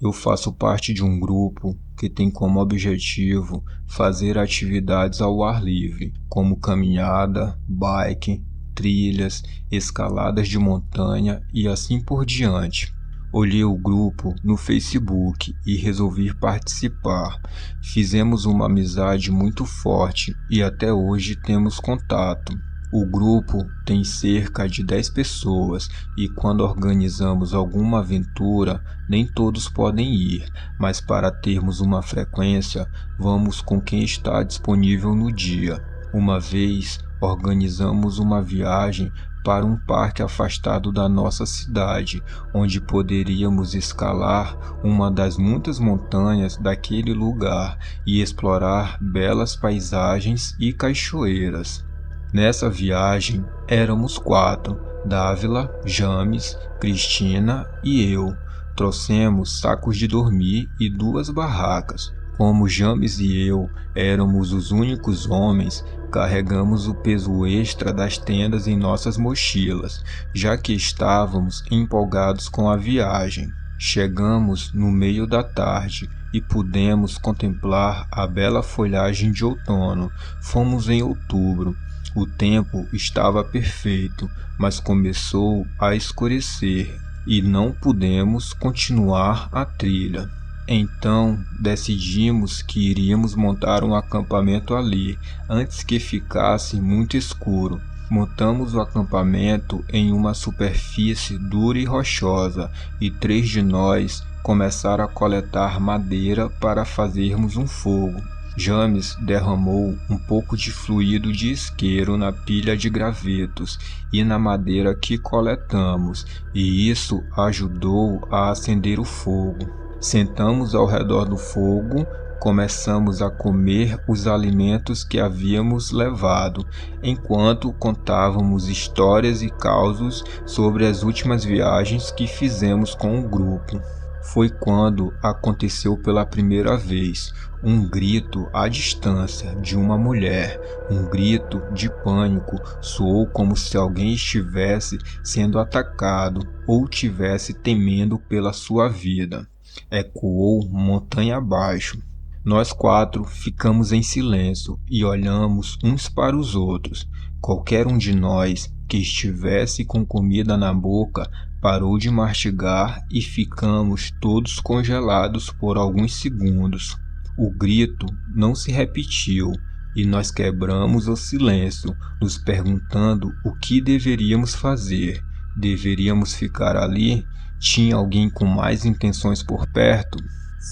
Eu faço parte de um grupo que tem como objetivo fazer atividades ao ar livre, como caminhada, bike, trilhas, escaladas de montanha e assim por diante. Olhei o grupo no Facebook e resolvi participar. Fizemos uma amizade muito forte e até hoje temos contato. O grupo tem cerca de 10 pessoas e quando organizamos alguma aventura, nem todos podem ir, mas para termos uma frequência, vamos com quem está disponível no dia. Uma vez, organizamos uma viagem para um parque afastado da nossa cidade, onde poderíamos escalar uma das muitas montanhas daquele lugar e explorar belas paisagens e cachoeiras. Nessa viagem, éramos 4, Dávila, James, Cristina e eu. Trouxemos sacos de dormir e 2 barracas. Como James e eu éramos os únicos homens, carregamos o peso extra das tendas em nossas mochilas, já que estávamos empolgados com a viagem. Chegamos no meio da tarde e pudemos contemplar a bela folhagem de outono. Fomos em outubro. O tempo estava perfeito, mas começou a escurecer e não pudemos continuar a trilha. Então decidimos que iríamos montar um acampamento ali, antes que ficasse muito escuro. Montamos o acampamento em uma superfície dura e rochosa, e 3 de nós começaram a coletar madeira para fazermos um fogo. James derramou um pouco de fluido de isqueiro na pilha de gravetos e na madeira que coletamos, e isso ajudou a acender o fogo. Sentamos ao redor do fogo, começamos a comer os alimentos que havíamos levado, enquanto contávamos histórias e causos sobre as últimas viagens que fizemos com o grupo. Foi quando aconteceu pela primeira vez um grito à distância de uma mulher. Um grito de pânico soou como se alguém estivesse sendo atacado ou tivesse temendo pela sua vida. Ecoou montanha abaixo. Nós 4 ficamos em silêncio e olhamos uns para os outros. Qualquer um de nós que estivesse com comida na boca parou de mastigar e ficamos todos congelados por alguns segundos. O grito não se repetiu e nós quebramos o silêncio, nos perguntando o que deveríamos fazer. Deveríamos ficar ali? Tinha alguém com mais intenções por perto?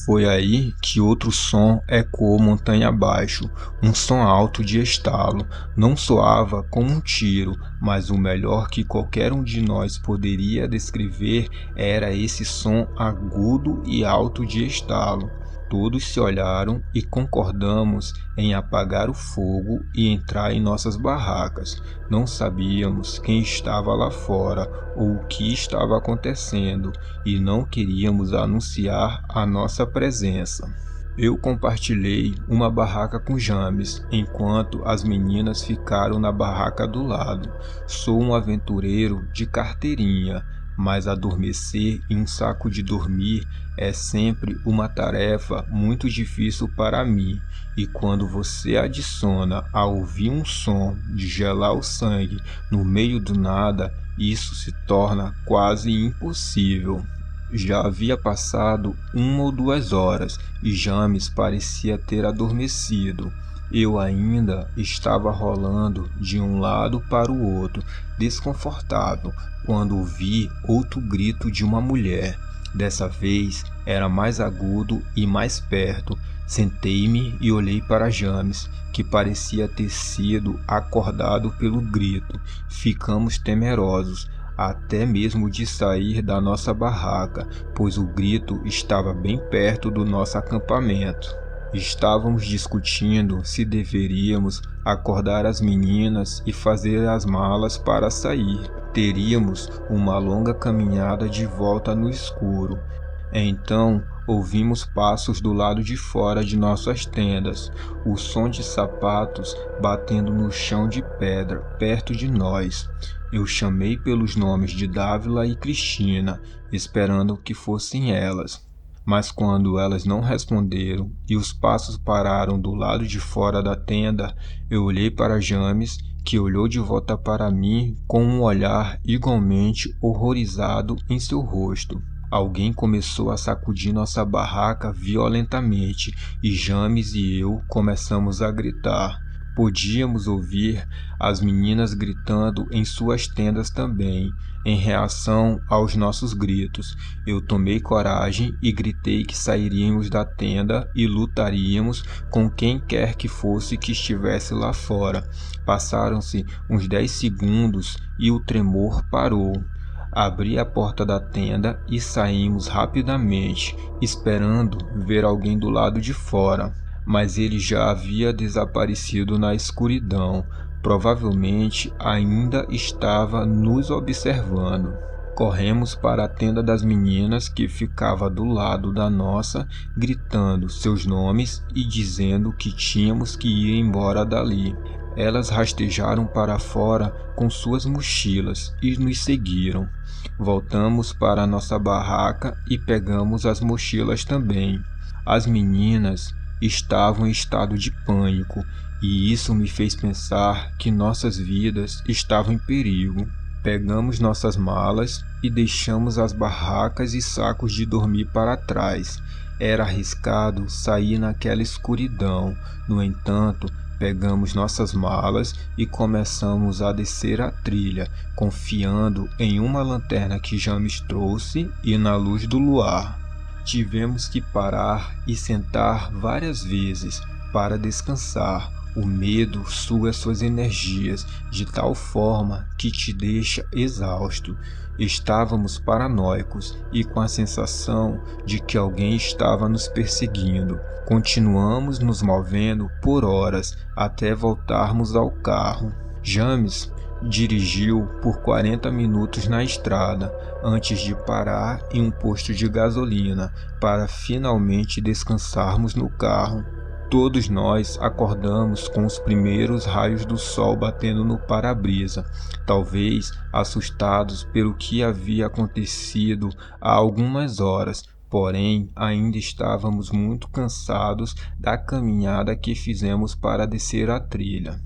Foi aí que outro som ecoou montanha abaixo, um som alto de estalo. Não soava como um tiro, mas o melhor que qualquer um de nós poderia descrever era esse som agudo e alto de estalo. Todos se olharam e concordamos em apagar o fogo e entrar em nossas barracas. Não sabíamos quem estava lá fora ou o que estava acontecendo e não queríamos anunciar a nossa presença. Eu compartilhei uma barraca com James, enquanto as meninas ficaram na barraca do lado. Sou um aventureiro de carteirinha, mas adormecer em um saco de dormir é sempre uma tarefa muito difícil para mim, e quando você adiciona a ouvir um som de gelar o sangue no meio do nada, isso se torna quase impossível. Já havia passado 1 ou 2 horas e James parecia ter adormecido. Eu ainda estava rolando de um lado para o outro, desconfortável, quando ouvi outro grito de uma mulher. Dessa vez era mais agudo e mais perto. Sentei-me e olhei para James, que parecia ter sido acordado pelo grito. Ficamos temerosos, até mesmo de sair da nossa barraca, pois o grito estava bem perto do nosso acampamento. Estávamos discutindo se deveríamos acordar as meninas e fazer as malas para sair. Teríamos uma longa caminhada de volta no escuro. Então ouvimos passos do lado de fora de nossas tendas, o som de sapatos batendo no chão de pedra perto de nós. Eu chamei pelos nomes de Dávila e Cristina, esperando que fossem elas. mas quando elas não responderam e os passos pararam do lado de fora da tenda, eu olhei para James, que olhou de volta para mim com um olhar igualmente horrorizado em seu rosto. Alguém começou a sacudir nossa barraca violentamente e James e eu começamos a gritar. Podíamos ouvir as meninas gritando em suas tendas também, em reação aos nossos gritos. Eu tomei coragem e gritei que sairíamos da tenda e lutaríamos com quem quer que fosse que estivesse lá fora. Passaram-se uns 10 segundos e o tremor parou. Abri a porta da tenda e saímos rapidamente, esperando ver alguém do lado de fora, mas ele já havia desaparecido na escuridão. Provavelmente ainda estava nos observando. Corremos para a tenda das meninas, que ficava do lado da nossa, gritando seus nomes e dizendo que tínhamos que ir embora dali. Elas rastejaram para fora com suas mochilas e nos seguiram. Voltamos para nossa barraca e pegamos as mochilas também. As meninas estavam em estado de pânico e isso me fez pensar que nossas vidas estavam em perigo. Pegamos nossas malas e deixamos as barracas e sacos de dormir para trás. Era arriscado sair naquela escuridão. No entanto, pegamos nossas malas e começamos a descer a trilha, confiando em uma lanterna que James trouxe e na luz do luar. Tivemos que parar e sentar várias vezes para descansar. O medo suga suas energias de tal forma que te deixa exausto. Estávamos paranoicos e com a sensação de que alguém estava nos perseguindo. Continuamos nos movendo por horas até voltarmos ao carro. James dirigiu por 40 minutos na estrada antes de parar em um posto de gasolina para finalmente descansarmos no carro. Todos nós acordamos com os primeiros raios do sol batendo no para-brisa, talvez assustados pelo que havia acontecido há algumas horas, porém ainda estávamos muito cansados da caminhada que fizemos para descer a trilha.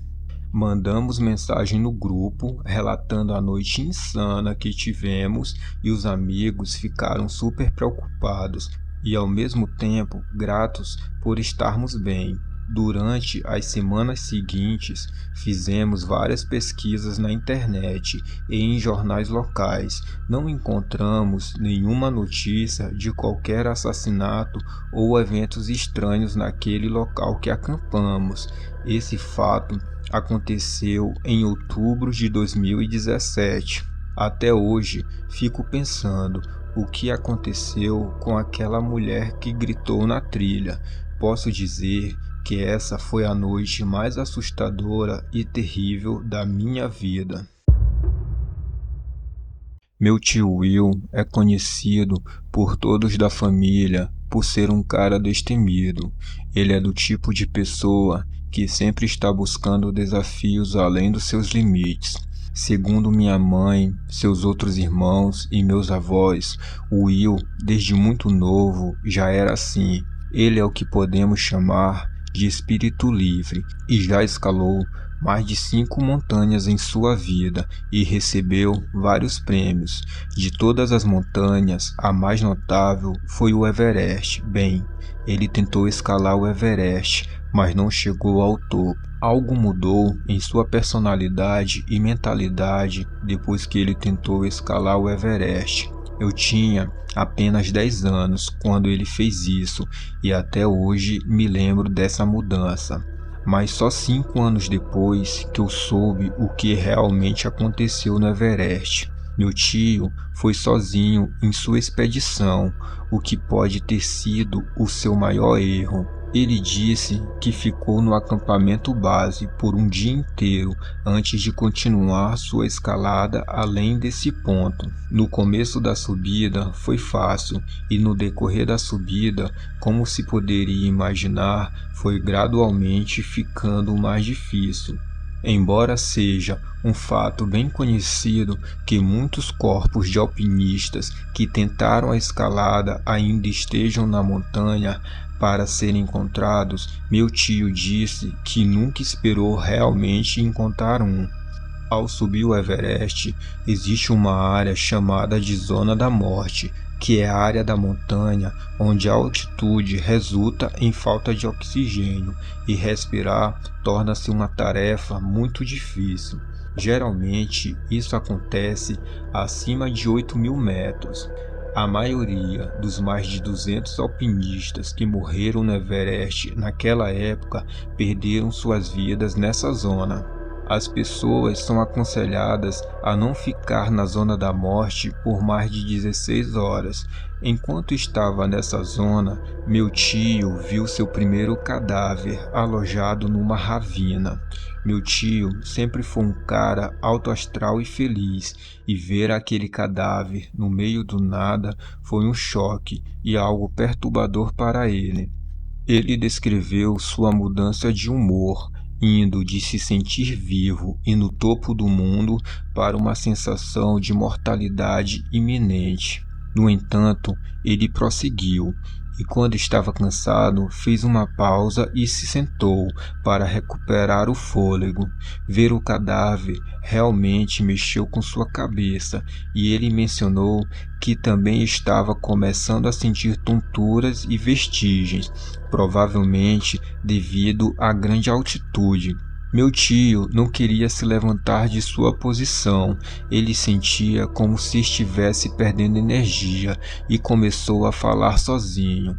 Mandamos mensagem no grupo relatando a noite insana que tivemos e os amigos ficaram super preocupados e ao mesmo tempo gratos por estarmos bem. Durante as semanas seguintes, fizemos várias pesquisas na internet e em jornais locais. Não encontramos nenhuma notícia de qualquer assassinato ou eventos estranhos naquele local que acampamos. Esse fato aconteceu em outubro de 2017. Até hoje, fico pensando o que aconteceu com aquela mulher que gritou na trilha. Posso dizer que essa foi a noite mais assustadora e terrível da minha vida. Meu tio Will é conhecido por todos da família por ser um cara destemido. Ele é do tipo de pessoa que sempre está buscando desafios além dos seus limites. Segundo minha mãe, seus outros irmãos e meus avós, o Will, desde muito novo, já era assim. Ele é o que podemos chamar de espírito livre e já escalou mais de 5 montanhas em sua vida e recebeu vários prêmios. De todas as montanhas, a mais notável foi o Everest. Bem, ele tentou escalar o Everest, mas não chegou ao topo. Algo mudou em sua personalidade e mentalidade depois que ele tentou escalar o Everest. Eu tinha apenas 10 anos quando ele fez isso e até hoje me lembro dessa mudança. Mas só 5 anos depois que eu soube o que realmente aconteceu no Everest. Meu tio foi sozinho em sua expedição, o que pode ter sido o seu maior erro. Ele disse que ficou no acampamento base por um dia inteiro antes de continuar sua escalada além desse ponto. No começo da subida foi fácil e no decorrer da subida, como se poderia imaginar, foi gradualmente ficando mais difícil. Embora seja um fato bem conhecido que muitos corpos de alpinistas que tentaram a escalada ainda estejam na montanha para serem encontrados, meu tio disse que nunca esperou realmente encontrar um. Ao subir o Everest, existe uma área chamada de Zona da Morte, que é a área da montanha onde a altitude resulta em falta de oxigênio e respirar torna-se uma tarefa muito difícil. Geralmente, isso acontece acima de 8.000 metros. A maioria dos mais de 200 alpinistas que morreram no Everest naquela época perderam suas vidas nessa zona. As pessoas são aconselhadas a não ficar na zona da morte por mais de 16 horas. Enquanto estava nessa zona, meu tio viu seu primeiro cadáver alojado numa ravina. Meu tio sempre foi um cara alto astral e feliz, e ver aquele cadáver no meio do nada foi um choque e algo perturbador para ele. Ele descreveu sua mudança de humor, indo de se sentir vivo e no topo do mundo para uma sensação de mortalidade iminente. No entanto, ele prosseguiu, e quando estava cansado, fez uma pausa e se sentou para recuperar o fôlego. Ver o cadáver realmente mexeu com sua cabeça, e ele mencionou que também estava começando a sentir tonturas e vertigens, provavelmente devido à grande altitude. Meu tio não queria se levantar de sua posição. Ele sentia como se estivesse perdendo energia e começou a falar sozinho.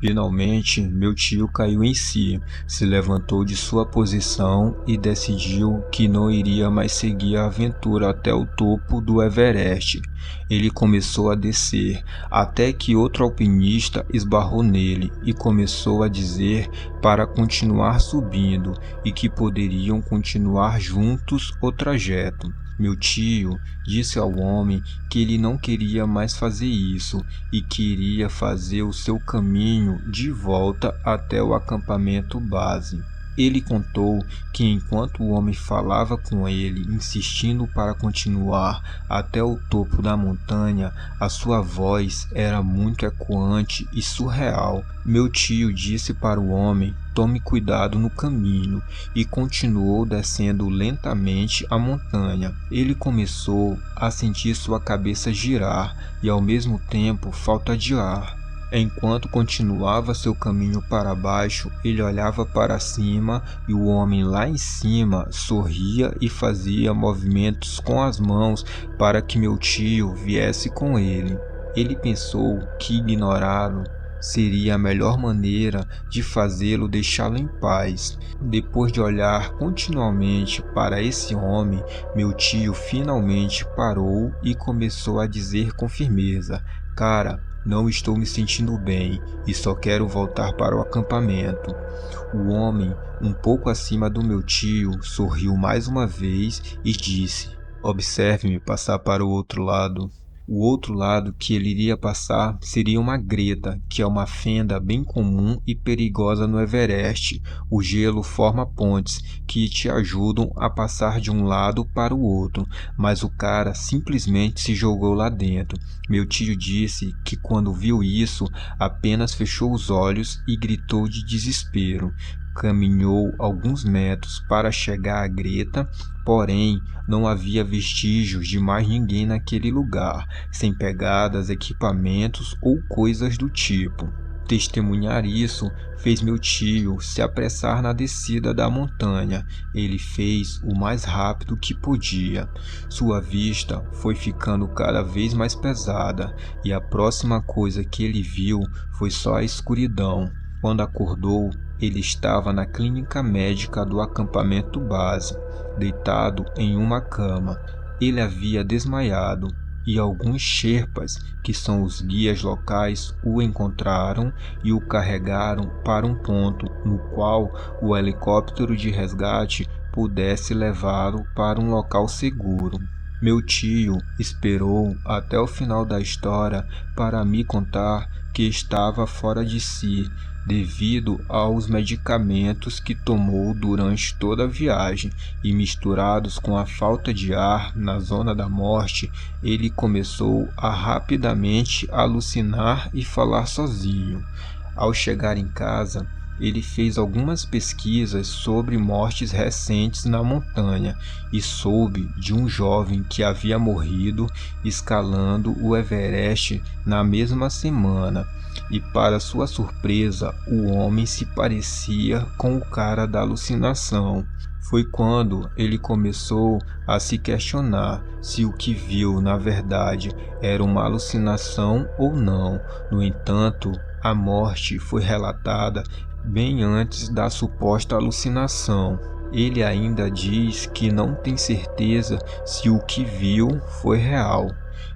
Finalmente, meu tio caiu em si, se levantou de sua posição e decidiu que não iria mais seguir a aventura até o topo do Everest. Ele começou a descer, até que outro alpinista esbarrou nele e começou a dizer para continuar subindo e que poderiam continuar juntos o trajeto. Meu tio disse ao homem que ele não queria mais fazer isso e que iria fazer o seu caminho de volta até o acampamento base. Ele contou que enquanto o homem falava com ele, insistindo para continuar até o topo da montanha, a sua voz era muito ecoante e surreal. Meu tio disse para o homem: "Tome cuidado no caminho", e continuou descendo lentamente a montanha. Ele começou a sentir sua cabeça girar e ao mesmo tempo falta de ar. Enquanto continuava seu caminho para baixo, ele olhava para cima e o homem lá em cima sorria e fazia movimentos com as mãos para que meu tio viesse com ele. Ele pensou que ignorá-lo seria a melhor maneira de fazê-lo deixá-lo em paz. Depois de olhar continuamente para esse homem, meu tio finalmente parou e começou a dizer com firmeza: "Cara, não estou me sentindo bem e só quero voltar para o acampamento." O homem, um pouco acima do meu tio, sorriu mais uma vez e disse: "Observe-me passar para o outro lado." O outro lado que ele iria passar seria uma greta, que é uma fenda bem comum e perigosa no Everest. O gelo forma pontes que te ajudam a passar de um lado para o outro, mas o cara simplesmente se jogou lá dentro. Meu tio disse que quando viu isso, apenas fechou os olhos e gritou de desespero. Caminhou alguns metros para chegar à greta, porém não havia vestígios de mais ninguém naquele lugar, sem pegadas, equipamentos ou coisas do tipo. Testemunhar isso fez meu tio se apressar na descida da montanha. Ele fez o mais rápido que podia. Sua vista foi ficando cada vez mais pesada e a próxima coisa que ele viu foi só a escuridão. Quando acordou, ele estava na clínica médica do acampamento base, deitado em uma cama. Ele havia desmaiado e alguns sherpas, que são os guias locais, o encontraram e o carregaram para um ponto no qual o helicóptero de resgate pudesse levá-lo para um local seguro. Meu tio esperou até o final da história para me contar que estava fora de si. devido aos medicamentos que tomou durante toda a viagem e misturados com a falta de ar na zona da morte, ele começou a rapidamente alucinar e falar sozinho. Ao chegar em casa, ele fez algumas pesquisas sobre mortes recentes na montanha e soube de um jovem que havia morrido escalando o Everest na mesma semana. E para sua surpresa, o homem se parecia com o cara da alucinação. Foi quando ele começou a se questionar se o que viu na verdade era uma alucinação ou não. No entanto, a morte foi relatada bem antes da suposta alucinação. Ele ainda diz que não tem certeza se o que viu foi real.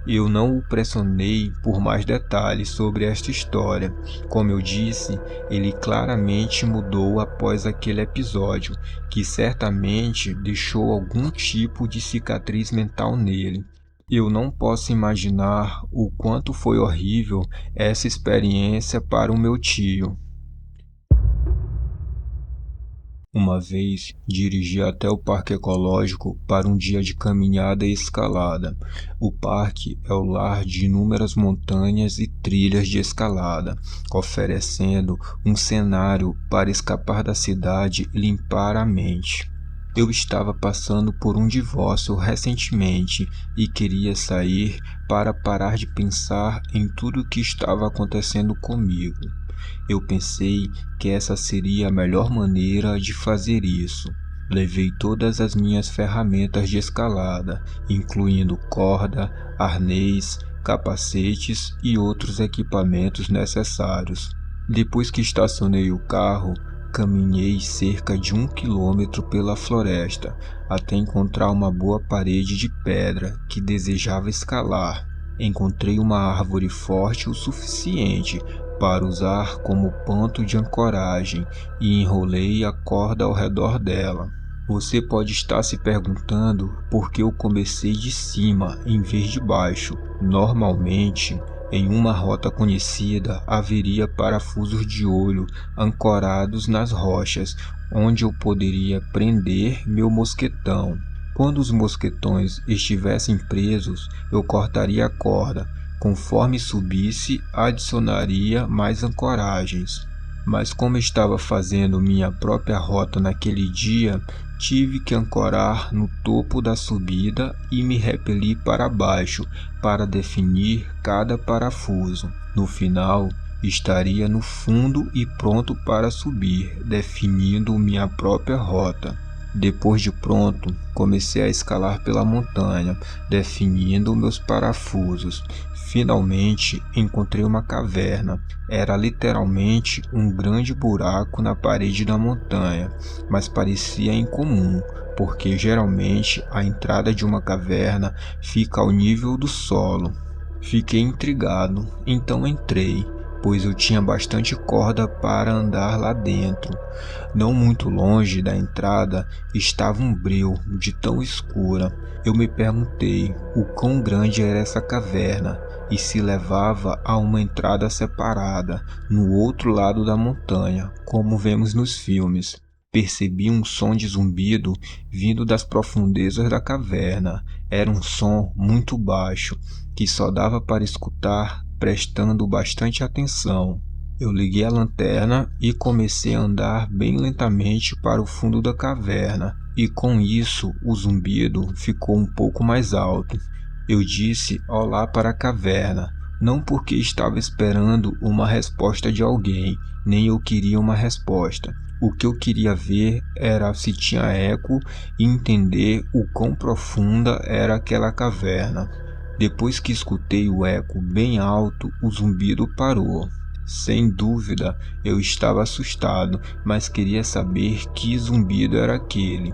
Eu não o pressionei por mais detalhes sobre esta história. Como eu disse, ele claramente mudou após aquele episódio, que certamente deixou algum tipo de cicatriz mental nele. Eu não posso imaginar o quanto foi horrível essa experiência para o meu tio. Uma vez, dirigi até o Parque Ecológico para um dia de caminhada e escalada. O parque é o lar de inúmeras montanhas e trilhas de escalada, oferecendo um cenário para escapar da cidade e limpar a mente. Eu estava passando por um divórcio recentemente e queria sair para parar de pensar em tudo o que estava acontecendo comigo. Eu pensei que essa seria a melhor maneira de fazer isso. Levei todas as minhas ferramentas de escalada, incluindo corda, arnês, capacetes e outros equipamentos necessários. Depois que estacionei o carro, caminhei cerca de 1 quilômetro pela floresta até encontrar uma boa parede de pedra que desejava escalar. Encontrei uma árvore forte o suficiente para usar como ponto de ancoragem e enrolei a corda ao redor dela. Você pode estar se perguntando por que eu comecei de cima em vez de baixo. Normalmente, em uma rota conhecida, haveria parafusos de olho ancorados nas rochas, onde eu poderia prender meu mosquetão. Quando os mosquetões estivessem presos, eu cortaria a corda. Conforme subisse, adicionaria mais ancoragens. Mas como estava fazendo minha própria rota naquele dia, tive que ancorar no topo da subida e me repeli para baixo para definir cada parafuso. No final, estaria no fundo e pronto para subir, definindo minha própria rota. Depois de pronto, comecei a escalar pela montanha, definindo meus parafusos. Finalmente, encontrei uma caverna. Era literalmente um grande buraco na parede da montanha, mas parecia incomum, porque geralmente a entrada de uma caverna fica ao nível do solo. Fiquei intrigado, então entrei, pois eu tinha bastante corda para andar lá dentro. Não muito longe da entrada estava um breu de tão escura. Eu me perguntei o quão grande era essa caverna e se levava a uma entrada separada no outro lado da montanha, como vemos nos filmes. Percebi um som de zumbido vindo das profundezas da caverna. Era um som muito baixo, que só dava para escutar prestando bastante atenção. Eu liguei a lanterna e comecei a andar bem lentamente para o fundo da caverna, e com isso o zumbido ficou um pouco mais alto. Eu disse olá para a caverna, não porque estava esperando uma resposta de alguém, nem eu queria uma resposta. O que eu queria ver era se tinha eco e entender o quão profunda era aquela caverna. Depois que escutei o eco bem alto, o zumbido parou. Sem dúvida, eu estava assustado, mas queria saber que zumbido era aquele.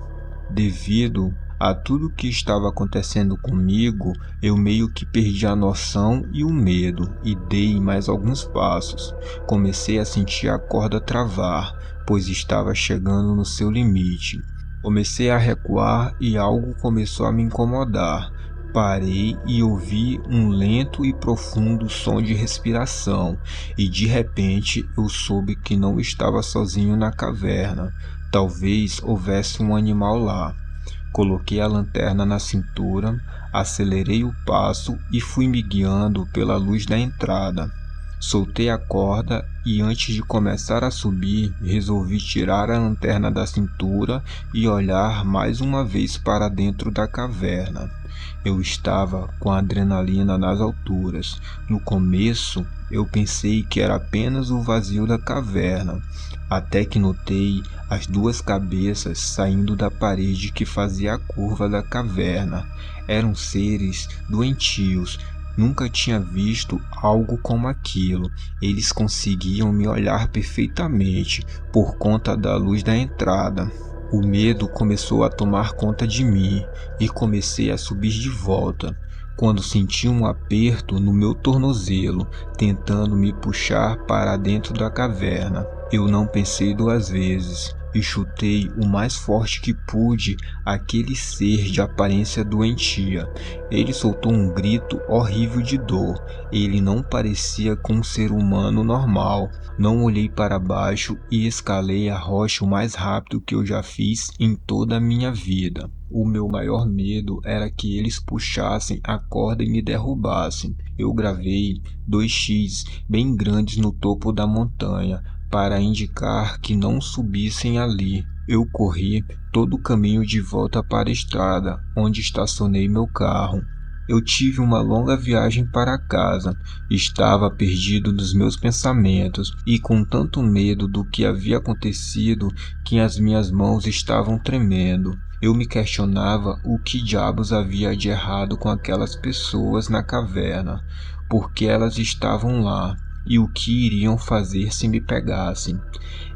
Devido a tudo que estava acontecendo comigo, eu meio que perdi a noção e o medo e dei mais alguns passos. Comecei a sentir a corda travar, pois estava chegando no seu limite. Comecei a recuar e algo começou a me incomodar. Parei e ouvi um lento e profundo som de respiração, e de repente eu soube que não estava sozinho na caverna. Talvez houvesse um animal lá. Coloquei a lanterna na cintura, acelerei o passo e fui me guiando pela luz da entrada. Soltei a corda e, antes de começar a subir, resolvi tirar a lanterna da cintura e olhar mais uma vez para dentro da caverna. Eu estava com a adrenalina nas alturas. No começo, eu pensei que era apenas o vazio da caverna, até que notei as duas cabeças saindo da parede que fazia a curva da caverna. Eram seres doentios. Nunca tinha visto algo como aquilo. Eles conseguiam me olhar perfeitamente por conta da luz da entrada. O medo começou a tomar conta de mim e comecei a subir de volta, quando senti um aperto no meu tornozelo, tentando me puxar para dentro da caverna. Eu não pensei duas vezes e chutei o mais forte que pude aquele ser de aparência doentia. Ele soltou um grito horrível de dor. Ele não parecia com um ser humano normal. Não olhei para baixo e escalei a rocha o mais rápido que eu já fiz em toda a minha vida. O meu maior medo era que eles puxassem a corda e me derrubassem. Eu gravei 2X bem grandes no topo da montanha para indicar que não subissem ali. Eu corri todo o caminho de volta para a estrada, onde estacionei meu carro. Eu tive uma longa viagem para casa. Estava perdido nos meus pensamentos e com tanto medo do que havia acontecido que as minhas mãos estavam tremendo. Eu me questionava o que diabos havia de errado com aquelas pessoas na caverna, por que elas estavam lá e o que iriam fazer se me pegassem.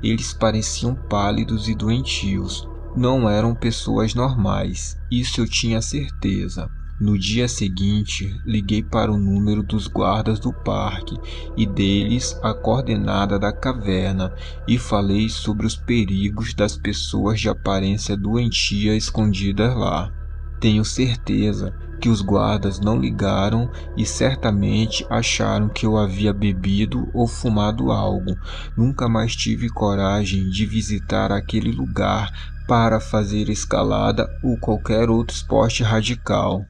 Eles pareciam pálidos e doentios. Não eram pessoas normais, isso eu tinha certeza. No dia seguinte, liguei para o número dos guardas do parque e deles a coordenada da caverna e falei sobre os perigos das pessoas de aparência doentia escondidas lá. Tenho certeza que os guardas não ligaram e certamente acharam que eu havia bebido ou fumado algo. Nunca mais tive coragem de visitar aquele lugar para fazer escalada ou qualquer outro esporte radical.